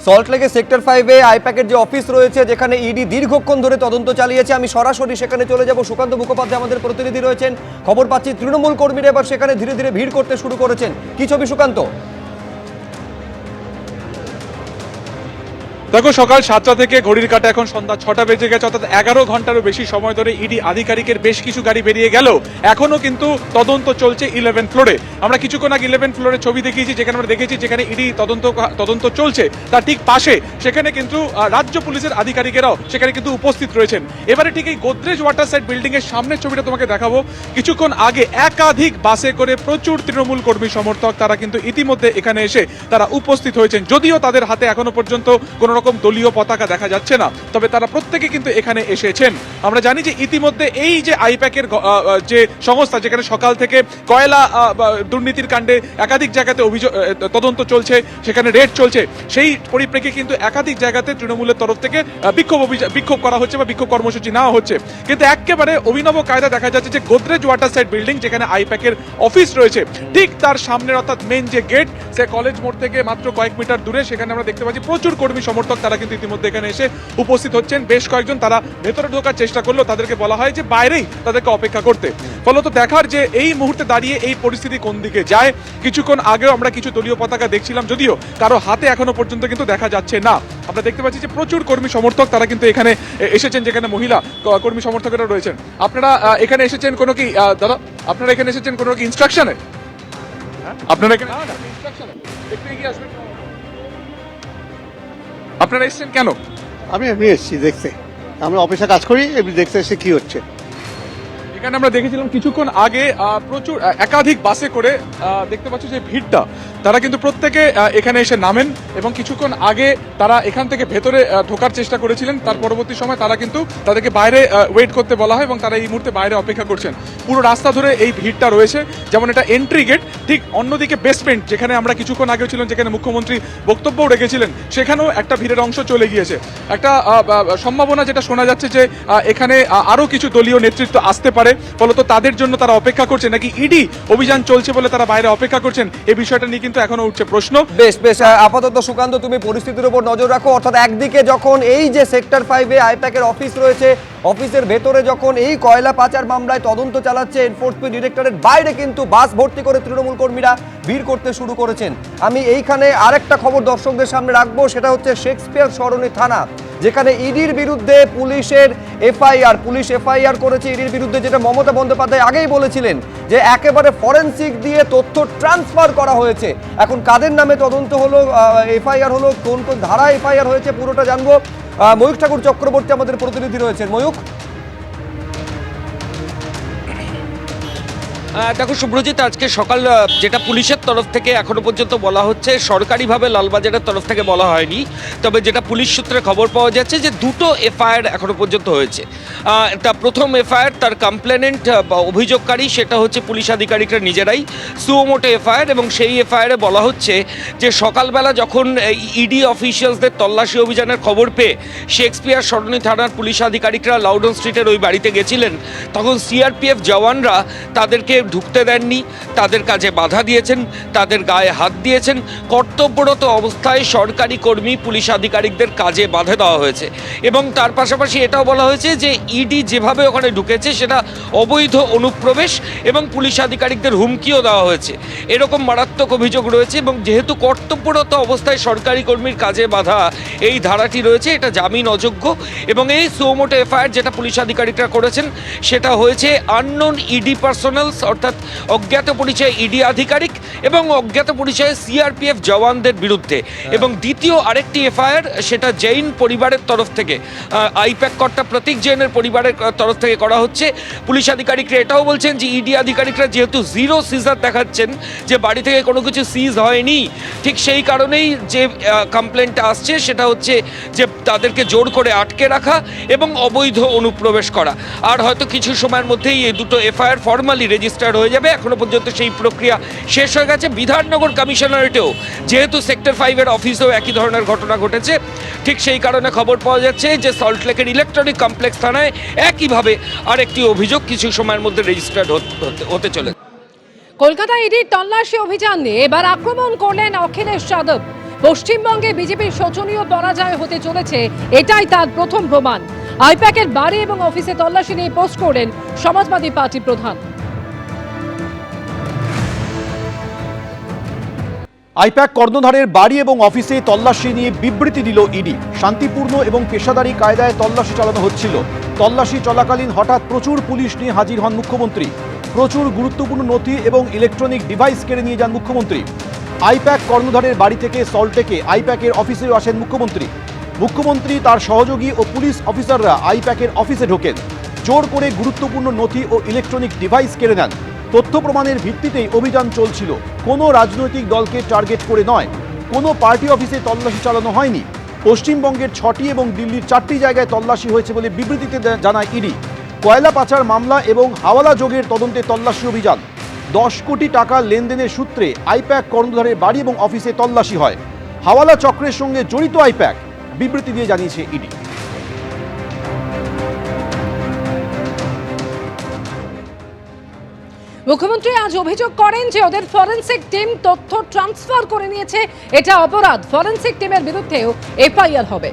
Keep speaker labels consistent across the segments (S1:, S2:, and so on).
S1: সল্টলেকে sector 5-এ আইপ্যাকের যে office রয়েছে, যেখানে ইডি দীর্ঘক্ষণ ধরে তদন্ত চালিয়েছে, আমি সরাসরি সেখানে চলে যাব। সুকান্ত মুখোপাধ্যায় আমাদের প্রতিনিধি রয়েছেন। খবর পাচ্ছি তৃণমূল কর্মীরা এবার সেখানে ধীরে ধীরে ভিড় করতে শুরু করেছেন। কি ছবি সুকান্ত?
S2: দেখো, সকাল 7টা থেকে ঘড়ির কাঁটা এখন সন্ধ্যা 6টা বেজে গেছে, অর্থাৎ 11 ঘন্টারও বেশি সময় ধরে ইডি আধিকারিকের বেশ কিছু গাড়ি বেরিয়ে গেল। এখনো কিন্তু তদন্ত চলছে 11 ফ্লোরে। আমরা কিছুক্ষণ আগে 11 ফ্লোরের ছবি দেখিয়েছি, যেখানে আমরা দেখেছি যেখানে ইডি তদন্ত চলছে তার ঠিক পাশে সেখানে কিন্তু রাজ্য পুলিশের আধিকারিকেরাও সেখানে কিন্তু উপস্থিত রয়েছেন। এবারে ঠিক এই গোদরেজ ওয়াটার সাইড বিল্ডিং এর সামনের ছবিটা তোমাকে দেখাবো। কিছুক্ষণ আগে একাধিক বাসে করে প্রচুর তৃণমূল কর্মী সমর্থক তারা কিন্তু ইতিমধ্যে এখানে এসে তারা উপস্থিত হয়েছেন। যদিও তাদের হাতে এখনো পর্যন্ত কোনো রকম দলীয় পতাকা দেখা যাচ্ছে না, তবে তারা প্রত্যেকে কিন্তু এখানে এসেছেন। আমরা জানি যে ইতিমধ্যে এই যে আইপ্যাকের যে সংস্থা, যেখানে সকাল থেকে কয়লা দুর্নীতির কাণ্ডে একাধিক জায়গাতে তদন্ত চলছে, সেখানে রেড চলছে, সেই পরিপ্রেক্ষিতে কিন্তু একাধিক জায়গাতে তৃণমূলের তরফ থেকে বিক্ষোভ করা হচ্ছে বা বিক্ষোভ কর্মসূচি নেওয়া হচ্ছে। কিন্তু একেবারে অভিনব কায়দা দেখা যাচ্ছে যে গোদরেজ ওয়াটার সাইড বিল্ডিং, যেখানে আইপ্যাকের অফিস রয়েছে, ঠিক তার সামনের অর্থাৎ মেন যে গেট, সে কলেজ মোড় থেকে মাত্র কয়েক মিটার দূরে, সেখানে আমরা দেখতে পাচ্ছি প্রচুর কর্মী সমর্থক তারা কিন্তু ইতিমধ্যে এখানে এসে উপস্থিত হচ্ছেন। বেশ কয়েকজন তারা ভেতরে ঢোকার চেষ্টা করলেও তাদেরকে বলা হয় যে বাইরেই তাদেরকে অপেক্ষা করতে। ফলত দেখার যে এই মুহূর্তে দাঁড়িয়ে এই পরিস্থিতি কোন দিকে যায়। কিছুক্ষণ আগেও আমরা কিছু দলীয় পতাকা দেখছিলাম, যদিও কারো হাতে এখনো পর্যন্ত কিন্তু দেখা যাচ্ছে না। আমরা দেখতে পাচ্ছি যে প্রচুর কর্মী সমর্থক তারা কিন্তু এখানে এসেছেন, যেখানে মহিলা কর্মী সমর্থকেরা রয়েছেন। আপনারা এখানে এসেছেন কোনো কি দাদা, আপনারা এখানে এসেছেন কোনো কি ইনস্ট্রাকশনে? আপনারা এখানে ইনস্ট্রাকশনে একটু এগিয়ে আসবেন। আপনারা এসেছেন কেন?
S3: আমি এমনি এসেছি দেখতে, আমরা অফিসে কাজ করি, এমনি দেখতে এসে কি হচ্ছে।
S2: এখানে আমরা দেখেছিলাম কিছুক্ষণ আগে প্রচুর একাধিক বাসে করে, দেখতে পাচ্ছ যে ভিড়টা, তারা কিন্তু প্রত্যেকে এখানে এসে নামেন এবং কিছুক্ষণ আগে তারা এখান থেকে ভেতরে ঢোকার চেষ্টা করেছিলেন। তার পরবর্তী সময় তারা কিন্তু তাদেরকে বাইরে ওয়েট করতে বলা হয় এবং তারা এই মুহূর্তে বাইরে অপেক্ষা করছেন। পুরো রাস্তা ধরে এই ভিড়টা রয়েছে, যেমন এটা এন্ট্রি গেট, ঠিক অন্যদিকে বেসমেন্ট, যেখানে আমরা কিছুক্ষণ আগেও ছিলাম, যেখানে মুখ্যমন্ত্রী বক্তব্যও রেখেছিলেন, সেখানেও একটা ভিড়ের অংশ চলে গিয়েছে। একটা সম্ভাবনা যেটা শোনা যাচ্ছে যে এখানে আরো কিছু দলীয় নেতৃত্ব আসতে পারে, ফলত তাদের জন্য তারা অপেক্ষা করছে, নাকি ইডি অভিযান চলছে বলে তারা বাইরে অপেক্ষা করছেন, এই বিষয়টা নিয়ে কিন্তু এখনো উঠছে প্রশ্ন।
S1: বেশ বেশ, আপাতত সুকান্ত তুমি পরিস্থিতির উপর নজর রাখো। অর্থাৎ একদিকে যখন এই যে সেক্টর 5-এ আইপ্যাকের অফিস রয়েছে, অফিসের ভেতরে যখন এই কয়লা পাচার মামলায় তদন্ত চালাচ্ছে এনফোর্সমেন্ট ডিরেক্টরেট, বাইরে কিন্তু বাস ভর্তি করে তৃণমূল কর্মীরা ভিড় করতে শুরু করেছেন। আমি এইখানে আরেকটা খবর দর্শকদের সামনে রাখবো, সেটা হচ্ছে শেক্সপিয়ার সরণি থানা, যেখানে ইডির বিরুদ্ধে পুলিশ এফআইআর করেছে ইডির বিরুদ্ধে, যেটা মমতা বন্দ্যোপাধ্যায় আগেই বলেছিলেন যে একেবারে ফরেনসিক দিয়ে তথ্য ট্রান্সফার করা হয়েছে। এখন কাদের নামে তদন্ত হলো, এফআইআর হলো, কোন কোন ধারা এফআইআর হয়েছে, পুরোটা জানবো। ময়ূখ ঠাকুর চক্রবর্তী আমাদের প্রতিনিধি রয়েছেন। ময়ূখ,
S4: দেখো শুভ্রজিৎ, আজকে সকাল যেটা পুলিশের তরফ থেকে এখনো পর্যন্ত বলা হচ্ছে, সরকারিভাবে লালবাজারের তরফ থেকে বলা হয়নি, তবে যেটা পুলিশ সূত্রে খবর পাওয়া যাচ্ছে যে দুটো এফআইআর এখনো পর্যন্ত হয়েছে। তা প্রথম এফআইআর, তার কমপ্লেনেন্ট বা অভিযোগকারী সেটা হচ্ছে পুলিশ আধিকারিকরা নিজেরাই, সুমোটো এফআইআর, এবং সেই এফআইআরে বলা হচ্ছে যে সকালবেলা যখন ইডি অফিসিয়ালসদের তল্লাশি অভিযানের খবর পেয়ে শেক্সপিয়ার সরণি থানার পুলিশ আধিকারিকরা লাউডন স্ট্রিটের ওই বাড়িতে গেছিলেন, তখন সিআরপিএফ জওয়ানরা তাদেরকে ঢুকতে দেননি, তাদের কাজে বাধা দিয়েছেন, তাদের গায়ে হাত দিয়েছেন। কর্তব্যরত অবস্থায় সরকারি কর্মী পুলিশ আধিকারিকদের কাজে বাধা দেওয়া হয়েছে এবং তার পাশাপাশি এটাও বলা হয়েছে যে ইডি যেভাবে ওখানে ঢুকেছে সেটা অবৈধ অনুপ্রবেশ এবং পুলিশ আধিকারিকদের হুমকিও দেওয়া হয়েছে, এরকম মারাত্মক অভিযোগ রয়েছে। এবং যেহেতু কর্তব্যরত অবস্থায় সরকারি কর্মীর কাজে বাধা এই ধারাটি রয়েছে, এটা জামিন অযোগ্য। এবং এই সুমোটো এফআইআর যেটা পুলিশ আধিকারিকরা করেছেন সেটা হয়েছে আননোন ইডি পার্সোনালস, অর্থাৎ অজ্ঞাত পরিচয় ইডি আধিকারিক এবং অজ্ঞাত পরিচয়ে সিআরপিএফ জওয়ানদের বিরুদ্ধে। এবং দ্বিতীয় আরেকটি এফআইআর, সেটা জৈন পরিবারের তরফ থেকে, আইপ্যাক কর্তা প্রতীক জৈনের পরিবারের তরফ থেকে করা হচ্ছে। পুলিশ আধিকারিকরা এটাও বলছেন যে ইডি আধিকারিকরা যেহেতু জিরো সিজার দেখাচ্ছেন, যে বাড়ি থেকে কোনো কিছু সিজ হয়নি, ঠিক সেই কারণেই যে কমপ্লেনটা আসছে সেটা হচ্ছে যে তাদেরকে জোর করে আটকে রাখা এবং অবৈধ অনুপ্রবেশ করা। আর হয়তো কিছু সময়ের মধ্যেই এই দুটো এফআইআর ফর্মালি রেজিস্টার্ড হয়ে যাবে। এখনো পর্যন্ত সেই প্রক্রিয়া শেষ হয়ে গেছে। বিধাননগর কমিশনারেটেও যেহেতু সেক্টর 5-এর অফিসেও একই ধরনের ঘটনা ঘটেছে, ঠিক সেই কারণে খবর পাওয়া যাচ্ছে যে সল্টলেকের ইলেকট্রনিক কমপ্লেক্স থানায় একইভাবে আরেকটি অভিযোগ কিছু সময়ের মধ্যে রেজিস্টার্ড হতে চলে।
S5: কলকাতা ইডির তল্লাশি অভিযান নিয়ে এবার আক্রমণ করলেন অখিলেশ যাদব। পশ্চিমবঙ্গে বিজেপির শোচনীয় পরাজয় হতে চলেছে, এটাই তার প্রথম প্রমাণ। আইপ্যাকের বাড়ি এবং অফিসে তল্লাশি নিয়ে পোস্ট করলেন সমাজবাদী পার্টি প্রধান।
S6: আইপ্যাক কর্ণধারের বাড়ি এবং অফিসে তল্লাশি নিয়ে বিবৃতি দিল ইডি। শান্তিপূর্ণ এবং পেশাদারী কায়দায় তল্লাশি চালানো হচ্ছিল। তল্লাশি চলাকালীন হঠাৎ প্রচুর পুলিশ নিয়ে হাজির হন মুখ্যমন্ত্রী। প্রচুর গুরুত্বপূর্ণ নথি এবং ইলেকট্রনিক ডিভাইস কেড়ে নিয়ে যান মুখ্যমন্ত্রী। আইপ্যাক কর্ণধারের বাড়ি থেকে সল্টলেকে আইপ্যাকের অফিসেও আসেন মুখ্যমন্ত্রী। মুখ্যমন্ত্রী, তার সহযোগী ও পুলিশ অফিসাররা আইপ্যাকের অফিসে ঢোকেন। জোর করে গুরুত্বপূর্ণ নথি ও ইলেকট্রনিক ডিভাইস কেড়ে নেন। তথ্য প্রমাণের ভিত্তিতেই অভিযান চলছিল, কোনো রাজনৈতিক দলকে টার্গেট করে নয়। কোনো পার্টি অফিসে তল্লাশি চালানো হয়নি। পশ্চিমবঙ্গের 6টি এবং দিল্লির 4টি জায়গায় তল্লাশি হয়েছে বলে বিবৃতিতে জানায় ইডি। কয়লা পাচার মামলা এবং হাওয়ালা যোগের তদন্তে তল্লাশি অভিযান। 10 কোটি টাকা লেনদেনের সূত্রে আইপ্যাক কর্ণধারের বাড়ি এবং অফিসে তল্লাশি হয়। হাওয়ালা চক্রের সঙ্গে জড়িত আইপ্যাক, বিবৃতি দিয়ে জানিয়েছে ইডি।
S5: মুখ্যমন্ত্রী আজ অভিযোগ করেন যে ওদের ফরেনসিক টিম তথ্য ট্রান্সফার করে নিয়েছে, এটা অপরাধ। ফরেনসিক টিমের বিরুদ্ধেও এফআইআর হবে।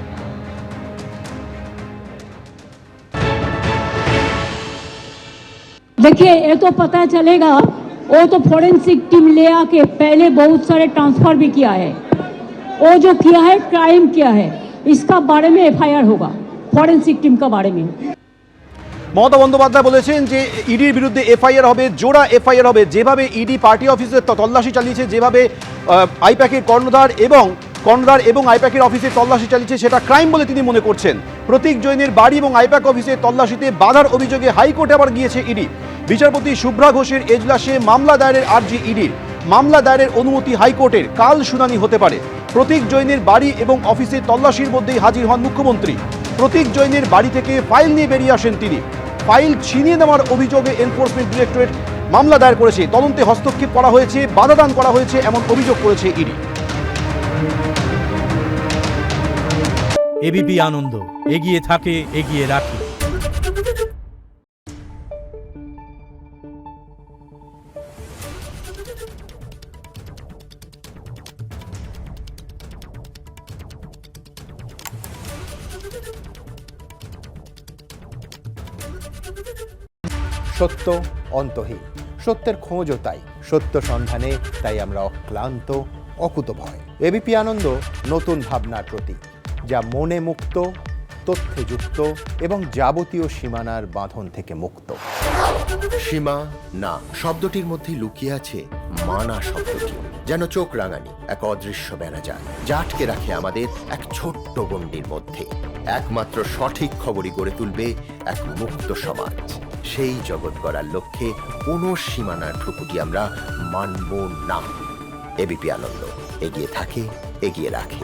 S7: देखिए, ये तो पता चलेगा, वो तो फॉरेंसिक टीम ले आके पहले बहुत सारे ट्रांसफर भी किया है। वो जो किया है, क्राइम किया है, इसका बारे में एफआईआर होगा, फॉरेंसिक टीम का बारे में।
S6: মমতা বন্দ্যোপাধ্যায় বলেছেন যে ইডির বিরুদ্ধে এফআইআর হবে, জোড়া এফআইআর হবে। যেভাবে ইডি পার্টি অফিসে তল্লাশি চালিয়েছে, যেভাবে আইপ্যাকের কর্ণধার এবং আইপ্যাকের অফিসে তল্লাশি চালিয়েছে, সেটা ক্রাইম বলে তিনি মনে করছেন। প্রতীক জৈনের বাড়ি এবং আইপ্যাক অফিসে তল্লাশিতে বাধার অভিযোগে হাইকোর্টে আবার গিয়েছে ইডি। বিচারপতি শুভ্রা ঘোষের এজলাসে মামলা দায়েরের আর্জি ইডির। মামলা দায়েরের অনুমতি হাইকোর্টের, কাল শুনানি হতে পারে। প্রতীক জৈনের বাড়ি এবং অফিসে তল্লাশির মধ্যেই হাজির হন মুখ্যমন্ত্রী। প্রতীক জৈনের বাড়ি থেকে ফাইল নিয়ে বেরিয়ে আসেন তিনি। ফাইল ছিনিয়ে নেওয়ার অভিযোগে এনফোর্সমেন্ট ডিরেক্টরেট মামলা দায়ের করেছে। তদন্তে হস্তক্ষেপ করা হয়েছে, বাধাদান করা হয়েছে, এমন অভিযোগ করেছে ইডি।
S8: এবিপি আনন্দ, এগিয়ে থাকে, এগিয়ে রাখে।
S9: সত্য অন্তহীন, সত্যের খোঁজও তাই, সত্য সন্ধানে তাই আমরা অক্লান্ত, অকুতভয়। এবিপি আনন্দ নতুন ভাবনার প্রতীক, যা মনে মুক্ত, তথ্যে যুক্ত এবং যাবতীয় সীমানার বাঁধন থেকে মুক্ত।
S10: সীমা না শব্দটির মধ্যে লুকিয়ে আছে মানা শব্দটি, যেন চোখ রাঙানি এক অদৃশ্য বেড়াজাল, যা আটকে রাখে আমাদের এক ছোট্ট গণ্ডির মধ্যে। একমাত্র সঠিক খবরই গড়ে তুলবে এক মুক্ত সমাজ। সেই জগৎ গড়ার লক্ষ্যে কোনো সীমানার ঠুকুটি আমরা মানব না। এবিপি আনন্দ, এগিয়ে থাকে, এগিয়ে রাখে।